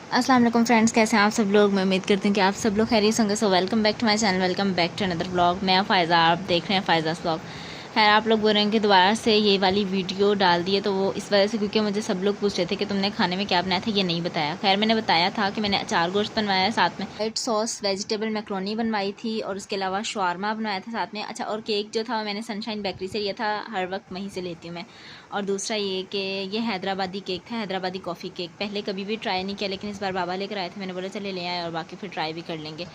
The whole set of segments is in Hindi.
अस्सलाम वालेकुम फ्रेंड्स, कैसे हैं आप सब लोग। मैं उम्मीद करती हूँ कि आप सब लोग खैरियत होंगे। So welcome back to my channel, welcome back to another vlog. मैं फ़ायज़ा, आप देख रहे हैं फ़ायज़ास व्लॉग। खैर, आप लोग बोल रहे हैं कि दोबारा से ये वाली वीडियो डाल दी है, तो वो इस वजह से क्योंकि मुझे सब लोग पूछ रहे थे कि तुमने खाने में क्या बनाया था, ये नहीं बताया। खैर, मैंने बताया था कि मैंने अचार गोश्त बनवाया है, साथ में वाइट सॉस वेजिटेबल मैक्रोनी बनवाई थी और उसके अलावा शवारमा बनवाया था साथ में। अच्छा, और केक जो था मैंने सनशाइन बेकरी से लिया था, हर वक्त वहीं से लेती हूँ मैं। और दूसरा ये कि ये हैदराबादी केक था, हैदराबादी कॉफ़ी केक। पहले कभी भी ट्राई नहीं किया, लेकिन इस बार बाबा लेकर आए थे, मैंने बोला चले ले आए और बाकी फिर ट्राई भी कर लेंगे।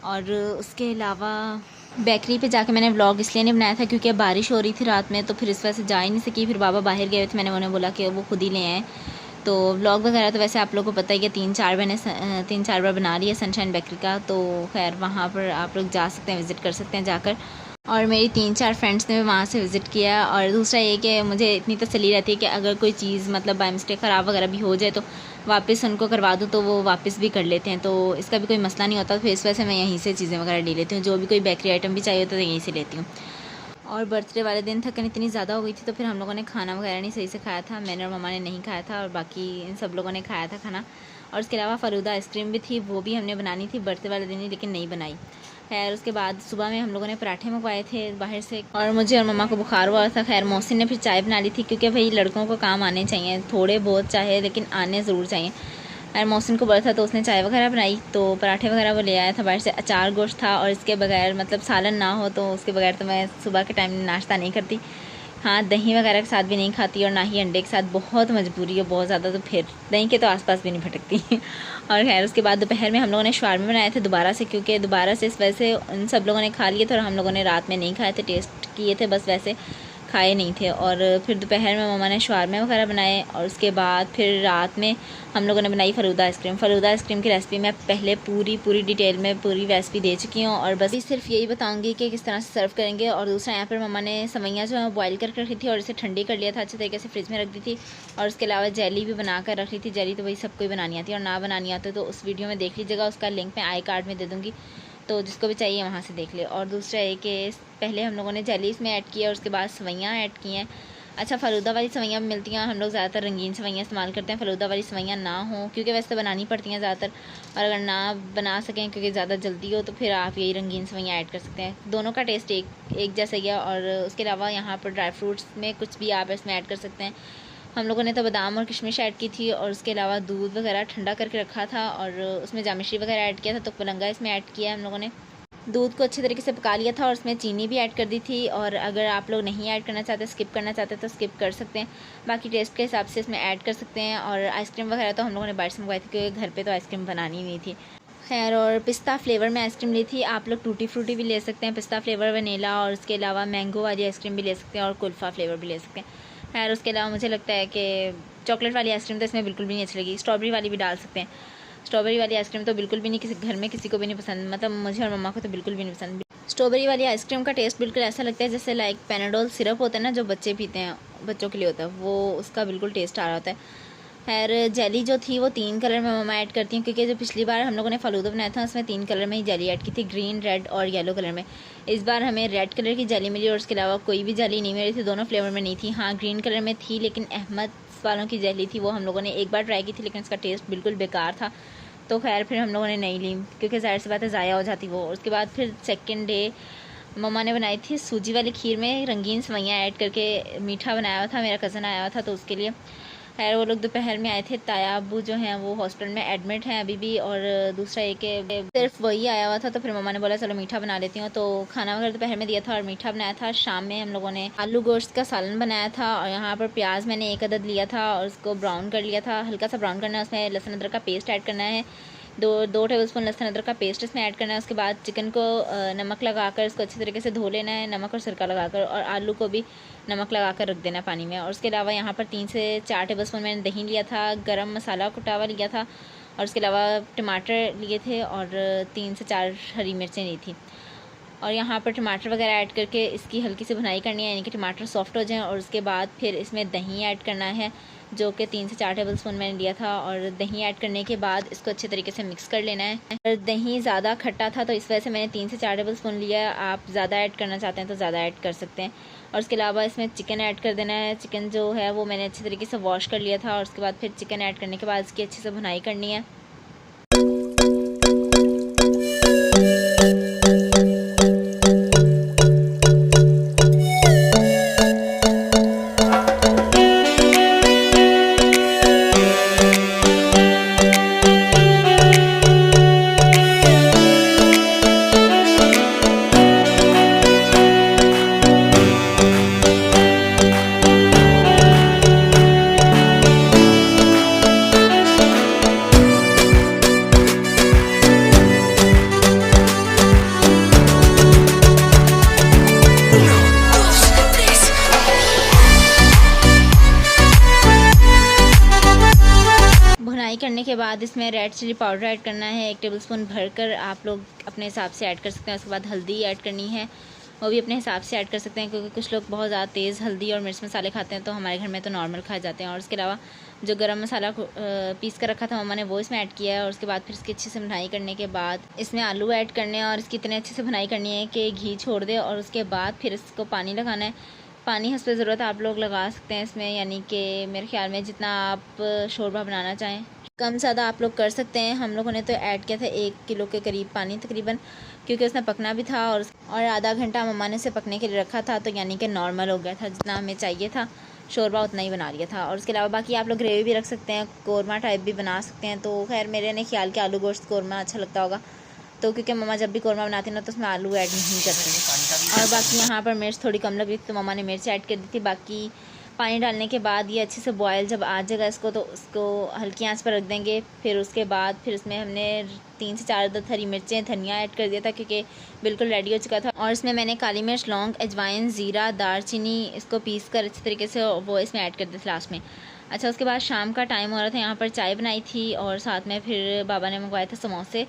और उसके अलावा बेकरी पे जाके मैंने व्लॉग इसलिए नहीं बनाया था क्योंकि अब बारिश हो रही थी रात में, तो फिर इस वजह से जा ही नहीं सकी। फिर बाबा बाहर गए थे, मैंने उन्हें बोला कि वो खुद ही ले आए। तो व्लॉग वगैरह तो वैसे आप लोगों को पता ही है, 3-4 बार बना लिया सनशाइन बेकरी का। तो खैर, वहाँ पर आप लोग जा सकते हैं, विज़िट कर सकते हैं जाकर। और मेरी 3-4 फ्रेंड्स ने भी वहाँ से विज़िट किया। और दूसरा ये कि मुझे इतनी तसल्ली रहती है कि अगर कोई चीज़ मतलब बाय मिस्टेक ख़राब वगैरह भी हो जाए तो वापस उनको करवा दूँ, तो वो वापस भी कर लेते हैं, तो इसका भी कोई मसला नहीं होता। फिर इस वजह से मैं यहीं से चीज़ें वगैरह ले लेती हूँ, जो भी कोई बेकरी आइटम भी चाहिए होता है तो यहीं से लेती हूँ। और बर्थडे वाले दिन थकन इतनी ज़्यादा हो गई थी, तो फिर हम लोगों ने खाना वगैरह नहीं सही से खाया था। मैंने और मम्मा ने नहीं खाया था और बाकी इन सब लोगों ने खाया था खाना। और उसके अलावा फ़लूदा आइसक्रीम भी थी, वो भी हमने बनानी थी बर्थडे वाले दिन ही, लेकिन नहीं बनाई। खैर, उसके बाद सुबह में हम लोगों ने पराठे मंगवाए थे बाहर से, और मुझे और मम्मा को बुखार हुआ था। खैर, मोहसिन ने फिर चाय बना ली थी, क्योंकि भाई लड़कों को काम आने चाहिए, थोड़े बहुत चाहे, लेकिन आने ज़रूर चाहिए। और मोहसिन को बोला था तो उसने चाय वगैरह बनाई, तो पराठे वगैरह वो ले आया था बाहर से। अचार गोश्त था, और इसके बगैर मतलब सालन ना हो तो उसके बगैर तो मैं सुबह के टाइम नाश्ता नहीं करती। हाँ, दही वगैरह के साथ भी नहीं खाती, और ना ही अंडे के साथ। बहुत मजबूरी है बहुत ज़्यादा, तो फिर दही के तो आसपास भी नहीं भटकती। और खैर, उसके बाद दोपहर में हम लोगों ने शवारमे बनाए थे दोबारा से, क्योंकि दोबारा से इस वजह से उन सब लोगों ने खा लिए थे और हम लोगों ने रात में नहीं खाए थे, टेस्ट किए थे बस, वैसे खाए नहीं थे। और फिर दोपहर में मम्मा ने शवारमे वगैरह बनाए, और उसके बाद फिर रात में हम लोगों ने बनाई फ़लूदा आइसक्रीम। फ़लूदा आइसक्रीम की रेसिपी मैं पहले पूरी डिटेल में पूरी रेसिपी दे चुकी हूँ, और बस सिर्फ यही बताऊँगी कि किस तरह से सर्व करेंगे। और दूसरा, यहाँ पर मम्मा ने सवैयाँ जो है बॉयल करके रखी थी और इसे ठंडी कर लिया था अच्छे तरीके से, फ्रिज में रख दी थी। और उसके अलावा जेली भी बना कर रखी थी। जेली तो वही सबको ही बनानी आती है, और ना बनानी आती तो उस वीडियो में देख लीजिएगा, उसका लिंक मैं आई कार्ड में दे दूँगी, तो जिसको भी चाहिए वहाँ से देख ले। और दूसरा है कि पहले हम लोगों ने जेली इसमें ऐड किया और उसके बाद सवैयाँ ऐड की हैं। अच्छा, फ़लूदा वाली सवैयाँ भी मिलती हैं, हम लोग ज़्यादातर रंगीन सवैयाँ इस्तेमाल करते हैं। फ़लूदा वाली सवैयाँ ना हो, क्योंकि वैसे तो बनानी पड़ती हैं ज़्यादातर, और अगर ना बना सकें क्योंकि ज़्यादा जल्दी हो, तो फिर आप यही रंगीन सवैयाँ ऐड कर सकते हैं। दोनों का टेस्ट एक जैसा ही है। और उसके अलावा यहाँ पर ड्राई फ्रूट्स में कुछ भी आप इसमें ऐड कर सकते हैं। हम लोगों ने तो बादाम और किशमिश ऐड की थी, और उसके अलावा दूध वगैरह ठंडा करके रखा था, और उसमें जामिश्री वगैरह ऐड किया था, तो पुलंगा इसमें ऐड किया हम लोगों ने। दूध को अच्छे तरीके से पका लिया था और उसमें चीनी भी ऐड कर दी थी, और अगर आप लोग नहीं ऐड करना चाहते, स्किप करना चाहते तो स्किप कर सकते हैं, बाकी टेस्ट के हिसाब से इसमें ऐड कर सकते हैं। और आइसक्रीम वगैरह तो हम लोगों ने बाहर से मंगवाई थी, क्योंकि घर पे तो आइसक्रीम बनानी नहीं थी। खैर, और पिस्ता फ्लेवर में आइसक्रीम ली थी। आप लोग टूटी फ्रूटी भी ले सकते हैं, पिस्ता फ्लेवर, वनीला, और उसके अलावा मैंगो वाली आइसक्रीम भी ले सकते हैं, और कुल्फ़ा फ्लेवर भी ले सकते हैं। खैर, उसके अलावा मुझे लगता है कि चॉकलेट वाली आइसक्रीम तो इसमें बिल्कुल भी नहीं अच्छी लगी। स्ट्रॉबेरी वाली भी डाल सकते हैं। स्ट्रॉबेरी वाली आइसक्रीम तो बिल्कुल भी नहीं, किसी घर में किसी को भी नहीं पसंद, मतलब मुझे और मम्मा को तो बिल्कुल भी नहीं पसंद। स्ट्रॉबेरी वाली आइसक्रीम का टेस्ट बिल्कुल ऐसा लगता है जैसे लाइक पैनाडोल सिरप होता है ना, जो बच्चे पीते हैं, बच्चों के लिए होता है, वो उसका बिल्कुल टेस्ट आ रहा होता है। खैर, जेली जो थी वो 3 कलर में मम्मा ऐड करती हैं, क्योंकि जो पिछली बार हम लोगों ने फ़लूदा बनाया था उसमें 3 कलर में ही जेली ऐड की थी, ग्रीन, रेड और येलो कलर में। इस बार हमें रेड कलर की जेली मिली, और उसके अलावा कोई भी जेली नहीं मिली थी, दोनों फ्लेवर में नहीं थी। हाँ, ग्रीन कलर में थी, लेकिन अहमद वालों की जेली थी, वो हम लोगों ने एक बार ट्राई की थी, लेकिन उसका टेस्ट बिल्कुल बेकार था, तो खैर फिर हम लोगों ने नहीं ली, क्योंकि ज़ाहिर सी बात है ज़ाया हो जाती वो। उसके बाद फिर सेकेंड डे मम्मा ने बनाई थी सूजी वाली खीर में रंगीन सवैयाँ ऐड करके, मीठा बनाया हुआ था, मेरा कज़न आया हुआ था तो उसके लिए। खैर, वो लोग दोपहर में आए थे। ताया अब्बू जो हैं वो हॉस्पिटल में एडमिट हैं अभी भी, और दूसरा एक सिर्फ वही आया हुआ था, तो फिर मम्मा ने बोला चलो मीठा बना लेती हूँ, तो खाना वगैरह दोपहर में दिया था और मीठा बनाया था। शाम में हम लोगों ने आलू गोश्त का सालन बनाया था, और यहाँ पर प्याज मैंने 1 अदद लिया था और उसको ब्राउन कर लिया था, हल्का सा ब्राउन करना है, उसमें लहसुन अदरक का पेस्ट ऐड करना है, 2 टेबलस्पून लहसुन अदरक का पेस्ट इसमें ऐड करना है। उसके बाद चिकन को नमक लगाकर इसको अच्छे तरीके से धो लेना है, नमक और सिरका लगाकर, और आलू को भी नमक लगाकर रख देना पानी में। और उसके अलावा यहाँ पर 3 से 4 टेबलस्पून मैंने दही लिया था, गरम मसाला कुटा हुआ लिया था, और उसके अलावा टमाटर लिए थे, और 3 से 4 हरी मिर्चें ली थी। और यहाँ पर टमाटर वगैरह ऐड करके इसकी हल्की सी भुनाई करनी है, यानी कि टमाटर सॉफ्ट हो जाएं, और उसके बाद फिर इसमें दही ऐड करना है, जो कि 3 से 4 टेबलस्पून मैंने लिया था। और दही ऐड करने के बाद इसको अच्छे तरीके से मिक्स कर लेना है। और दही ज़्यादा खट्टा था, तो इस वजह से मैंने 3 से 4 टेबलस्पून लिया। आप ज़्यादा ऐड करना चाहते हैं तो ज़्यादा ऐड कर सकते हैं। और उसके अलावा इसमें चिकन ऐड कर देना है। चिकन जो है वो मैंने अच्छे तरीके से वॉश कर लिया था, और उसके बाद फिर चिकन ऐड करने के बाद इसकी अच्छे से भुनाई करनी है। बाद इसमें रेड चिली पाउडर ऐड करना है 1 टेबलस्पून भरकर, आप लोग अपने हिसाब से ऐड कर सकते हैं। उसके बाद हल्दी ऐड करनी है, वो भी अपने हिसाब से ऐड कर सकते हैं, क्योंकि कुछ लोग बहुत ज़्यादा तेज़ हल्दी और मिर्च मसाले खाते हैं, तो हमारे घर में तो नॉर्मल खाए जाते हैं। और उसके अलावा जो गरम मसाला पीस कर रखा था मम्मा ने, वो इसमें ऐड किया है। और उसके बाद फिर इसकी अच्छे से भुनाई करने के बाद इसमें आलू ऐड करने हैं और इसकी इतने अच्छे से भुनाई करनी है कि घी छोड़ दे। और उसके बाद फिर इसको पानी लगाना है। पानी हस्ब ज़रूरत आप लोग लगा सकते हैं इसमें, यानी कि मेरे ख्याल में जितना आप शोरबा बनाना चाहें, कम ज़्यादा आप लोग कर सकते हैं। हम लोगों ने तो ऐड किया था 1 किलो के करीब पानी तकरीबन, क्योंकि उसमें पकना भी था और आधा घंटा मम्मा ने इसे पकने के लिए रखा था, तो यानी कि नॉर्मल हो गया था, जितना हमें चाहिए था शोरबा उतना ही बना लिया था। और उसके अलावा बाकी आप लोग ग्रेवी भी रख सकते हैं, कौरमा टाइप भी बना सकते हैं। तो खैर मेरे ने ख्याल कि आलू गोश्त कौरमा अच्छा लगता होगा, तो क्योंकि मम्मा जब भी कौरमा बनाती ना तो उसमें आलू ऐड नहीं करती। और बाकी यहाँ पर मिर्च थोड़ी कम लगी तो मम्मा ने मिर्च ऐड कर दी थी। बाकी पानी डालने के बाद ये अच्छे से बॉयल जब आ जाएगा इसको, तो उसको हल्की आंच पर रख देंगे। फिर उसके बाद फिर इसमें हमने 3 से 4 हरी मिर्चें, धनिया ऐड कर दिया था, क्योंकि बिल्कुल रेडी हो चुका था। और इसमें मैंने काली मिर्च, लौंग, अजवाइन, ज़ीरा, दालचीनी इसको पीस कर अच्छे तरीके से वो इसमें ऐड कर दिया था लास्ट में। अच्छा, उसके बाद शाम का टाइम हो रहा था, यहाँ पर चाय बनाई थी और साथ में फिर बाबा ने मंगवाए थे समोसे।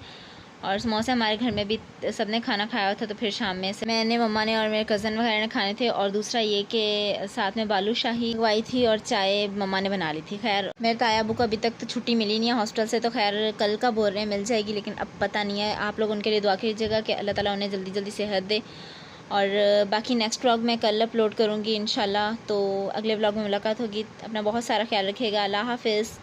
और समोसे हमारे घर में भी सब ने खाना खाया था, तो फिर शाम में से मैंने, मम्मा ने और मेरे कज़न वगैरह ने खाने थे। और दूसरा ये कि साथ में बालूशाही मंगवाई थी और चाय मम्मा ने बना ली थी। खैर मेरे ताया अबू को अभी तक तो छुट्टी मिली नहीं है हॉस्टल से, तो खैर कल का बोल रहे हैं मिल जाएगी, लेकिन अब पता नहीं है। आप लोग उनके लिए दुआ कीजिएगा कि अल्लाह ताला उन्हें जल्दी जल्दी सेहत दे। और बाकी नेक्स्ट व्लॉग मैं कल अपलोड करूँगी इंशाल्लाह। तो अगले व्लॉग में मुलाकात होगी। अपना बहुत सारा ख्याल रखिएगा। अल्लाह हाफ़िज़।